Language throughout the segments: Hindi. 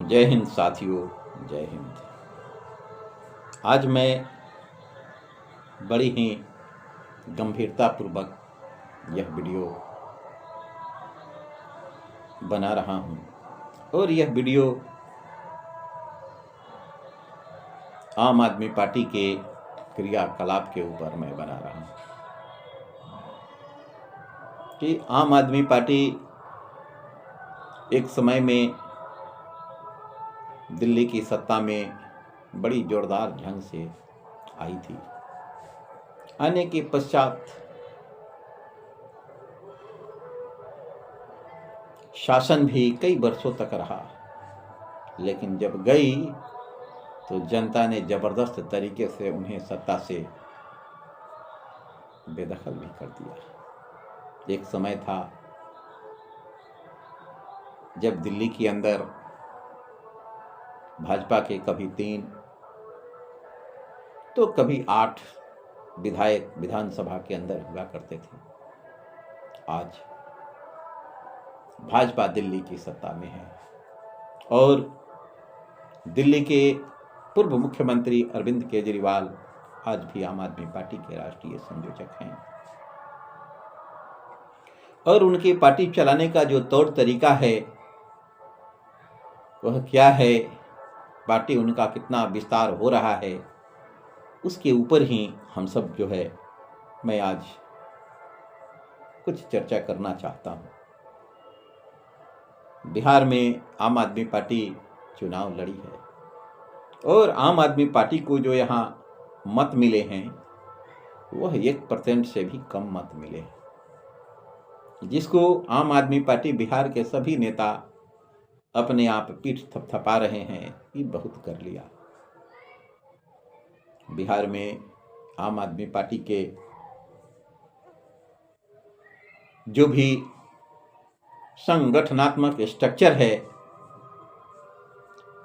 जय हिंद साथियों, जय हिंद। आज मैं बड़ी ही गंभीरतापूर्वक यह वीडियो बना रहा हूँ और यह वीडियो आम आदमी पार्टी के क्रियाकलाप के ऊपर मैं बना रहा हूँ कि आम आदमी पार्टी एक समय में दिल्ली की सत्ता में बड़ी जोरदार ढंग से आई थी। आने के पश्चात शासन भी कई वर्षों तक रहा, लेकिन जब गई तो जनता ने जबरदस्त तरीके से उन्हें सत्ता से बेदखल भी कर दिया। एक समय था जब दिल्ली के अंदर भाजपा के कभी 3 तो कभी 8 विधायक विधानसभा के अंदर हुआ करते थे। आज भाजपा दिल्ली की सत्ता में है और दिल्ली के पूर्व मुख्यमंत्री अरविंद केजरीवाल आज भी आम आदमी पार्टी के राष्ट्रीय संयोजक हैं और उनकी पार्टी चलाने का जो तौर तरीका है वह क्या है, पार्टी उनका कितना विस्तार हो रहा है, उसके ऊपर ही हम सब मैं आज कुछ चर्चा करना चाहता हूँ। बिहार में आम आदमी पार्टी चुनाव लड़ी है और आम आदमी पार्टी को जो यहाँ मत मिले हैं वह 1% से भी कम मत मिले, जिसको आम आदमी पार्टी बिहार के सभी नेता अपने आप पीठ थपथपा रहे हैं कि बहुत कर लिया। बिहार में आम आदमी पार्टी के जो भी संगठनात्मक स्ट्रक्चर है,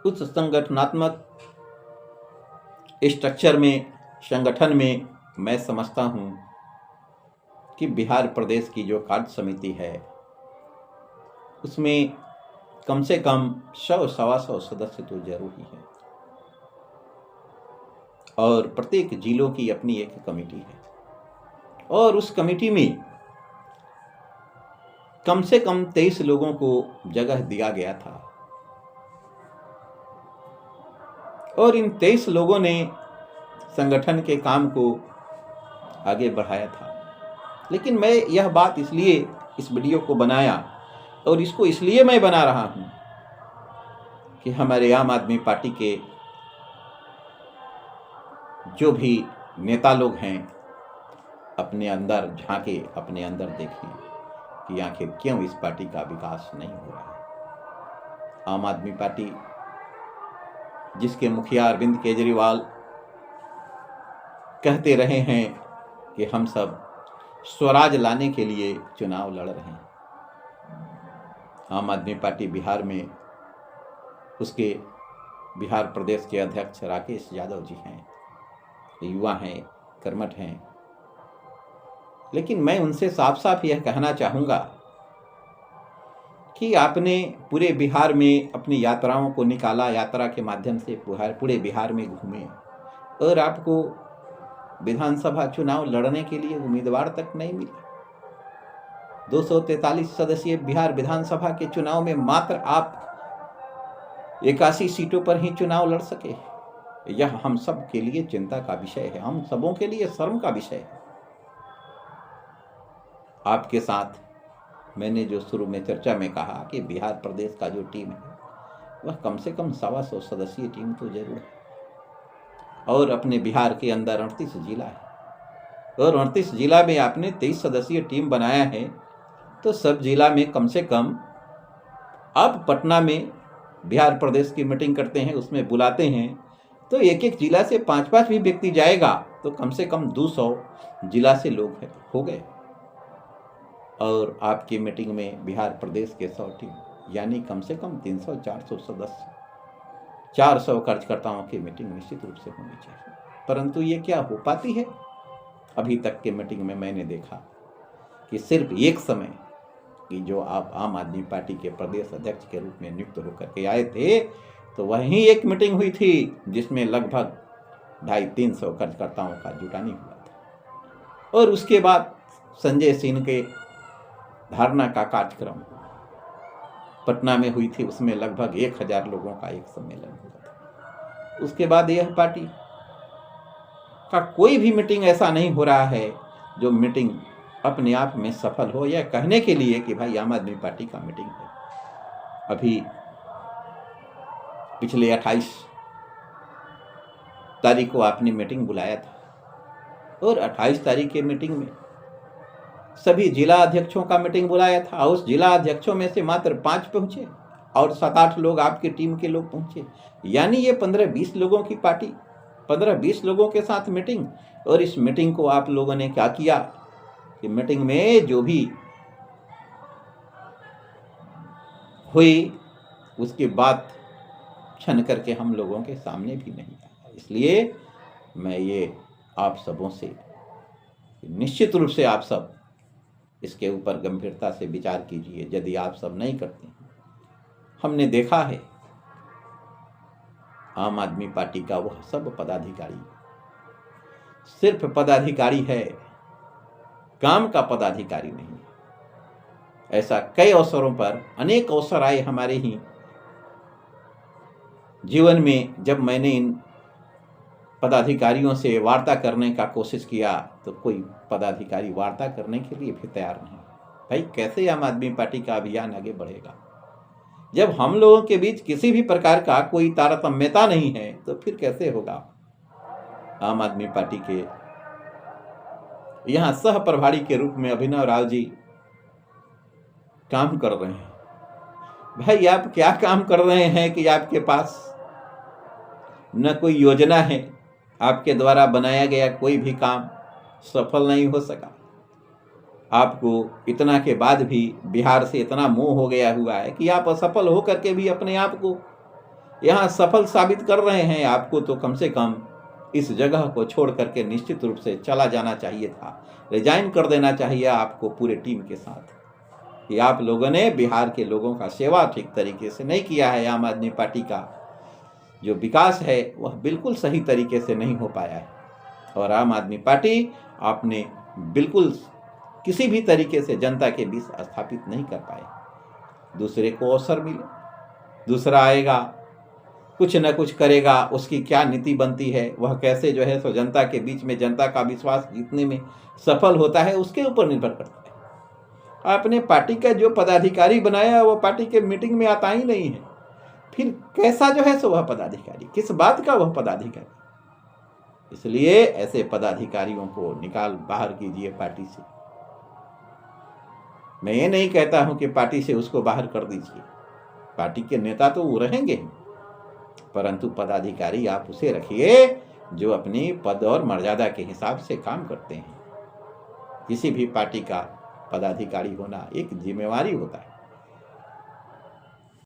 उस संगठनात्मक स्ट्रक्चर में, संगठन में मैं समझता हूं कि बिहार प्रदेश की जो कार्य समिति है उसमें कम से कम 100-125 सदस्य तो जरूरी है और प्रत्येक जिलों की अपनी एक कमेटी है और उस कमेटी में कम से कम 23 लोगों को जगह दिया गया था और इन 23 लोगों ने संगठन के काम को आगे बढ़ाया था। लेकिन मैं यह बात इसलिए इस वीडियो को बनाया और इसको इसलिए मैं बना रहा हूं कि हमारे आम आदमी पार्टी के जो भी नेता लोग हैं अपने अंदर झांके, अपने अंदर देखें कि आखिर क्यों इस पार्टी का विकास नहीं हो रहा है। आम आदमी पार्टी जिसके मुखिया अरविंद केजरीवाल कहते रहे हैं कि हम सब स्वराज लाने के लिए चुनाव लड़ रहे हैं। आम आदमी पार्टी बिहार में उसके बिहार प्रदेश के अध्यक्ष राकेश यादव जी हैं, युवा हैं, कर्मठ हैं, लेकिन मैं उनसे साफ साफ यह कहना चाहूँगा कि आपने पूरे बिहार में अपनी यात्राओं को निकाला, यात्रा के माध्यम से पूरे बिहार में घूमे और आपको विधानसभा चुनाव लड़ने के लिए उम्मीदवार तक नहीं मिला। 243 सदस्यीय बिहार विधानसभा के चुनाव में मात्र आप 81 सीटों पर ही चुनाव लड़ सके। यह हम सब के लिए चिंता का विषय है, हम सबों के लिए शर्म का विषय है। आपके साथ मैंने जो शुरू में चर्चा में कहा कि बिहार प्रदेश का जो टीम है वह कम से कम 125 सदस्यीय टीम तो जरूर है और अपने बिहार के अंदर 38 जिला है और 38 जिला में आपने 23 सदस्यीय टीम बनाया है तो सब जिला में कम से कम, आप पटना में बिहार प्रदेश की मीटिंग करते हैं, उसमें बुलाते हैं तो एक एक जिला से 5-5 भी व्यक्ति जाएगा तो कम से कम 200 जिला से लोग हो गए और आपकी मीटिंग में बिहार प्रदेश के 100 टीम, यानी कम से कम 300-400 सदस्य, 400 कार्यकर्ताओं की मीटिंग निश्चित रूप से होनी चाहिए। परंतु ये क्या हो पाती है? अभी तक के मीटिंग में मैंने देखा कि सिर्फ एक समय कि जो आप आम आदमी पार्टी के प्रदेश अध्यक्ष के रूप में नियुक्त होकर के आए थे तो वहीं एक मीटिंग हुई थी जिसमें लगभग 250-300 कार्यकर्ताओं का जुटानी हुआ था। और उसके बाद संजय सिंह के धरना का कार्यक्रम पटना में हुई थी, उसमें लगभग 1000 लोगों का एक सम्मेलन हुआ था। उसके बाद यह पार्टी का कोई भी मीटिंग ऐसा नहीं हो रहा है जो मीटिंग अपने आप में सफल हो, या कहने के लिए कि भाई आम आदमी पार्टी का मीटिंग है। अभी पिछले 28 तारीख को आपने मीटिंग बुलाया था और 28 तारीख के मीटिंग में सभी जिला अध्यक्षों का मीटिंग बुलाया था। उस जिला अध्यक्षों में से मात्र 5 पहुंचे और 7-8 लोग आपकी टीम के लोग पहुंचे। यानी ये 15-20 लोगों की पार्टी, 15-20 लोगों के साथ मीटिंग। और इस मीटिंग को आप लोगों ने क्या किया कि मीटिंग में जो भी हुई उसकी बात छन करके हम लोगों के सामने भी नहीं आया। इसलिए मैं ये आप सबों से निश्चित रूप से आप सब इसके ऊपर गंभीरता से विचार कीजिए। यदि आप सब नहीं करते हैं, हमने देखा है आम आदमी पार्टी का वह सब पदाधिकारी सिर्फ पदाधिकारी है, काम का पदाधिकारी नहीं है। ऐसा कई अवसरों पर अनेक अवसर आए हमारे ही जीवन में, जब मैंने इन पदाधिकारियों से वार्ता करने का कोशिश किया तो कोई पदाधिकारी वार्ता करने के लिए भी तैयार नहीं। भाई कैसे आम आदमी पार्टी का अभियान आगे बढ़ेगा जब हम लोगों के बीच किसी भी प्रकार का कोई तारतम्यता नहीं है? तो फिर कैसे होगा? आम आदमी पार्टी के यहाँ सह प्रभारी के रूप में अभिनव राव जी काम कर रहे हैं। भाई आप क्या काम कर रहे हैं कि आपके पास न कोई योजना है, आपके द्वारा बनाया गया कोई भी काम सफल नहीं हो सका। आपको इतना के बाद भी बिहार से इतना मोह हो गया हुआ है कि आप असफल हो करके भी अपने आप को यहाँ सफल साबित कर रहे हैं। आपको तो कम से कम इस जगह को छोड़ करके निश्चित रूप से चला जाना चाहिए था, रिजाइन कर देना चाहिए आपको पूरे टीम के साथ, कि आप लोगों ने बिहार के लोगों का सेवा ठीक तरीके से नहीं किया है। आम आदमी पार्टी का जो विकास है वह बिल्कुल सही तरीके से नहीं हो पाया है और आम आदमी पार्टी आपने बिल्कुल किसी भी तरीके से जनता के बीच स्थापित नहीं कर पाए। दूसरे को अवसर मिले, दूसरा आएगा कुछ न कुछ करेगा, उसकी क्या नीति बनती है, वह कैसे जो है सो जनता के बीच में जनता का विश्वास जीतने में सफल होता है, उसके ऊपर निर्भर करता है। आपने पार्टी का जो पदाधिकारी बनाया वो पार्टी के मीटिंग में आता ही नहीं है, फिर कैसा जो है सो वह पदाधिकारी, किस बात का वह पदाधिकारी? इसलिए ऐसे पदाधिकारियों को निकाल बाहर कीजिए पार्टी से। मैं ये नहीं कहता हूं कि पार्टी से उसको बाहर कर दीजिए, पार्टी के नेता तो वो रहेंगे, परंतु पदाधिकारी आप उसे रखिए जो अपनी पद और मर्यादा के हिसाब से काम करते हैं। किसी भी पार्टी का पदाधिकारी होना एक जिम्मेवारी होता है।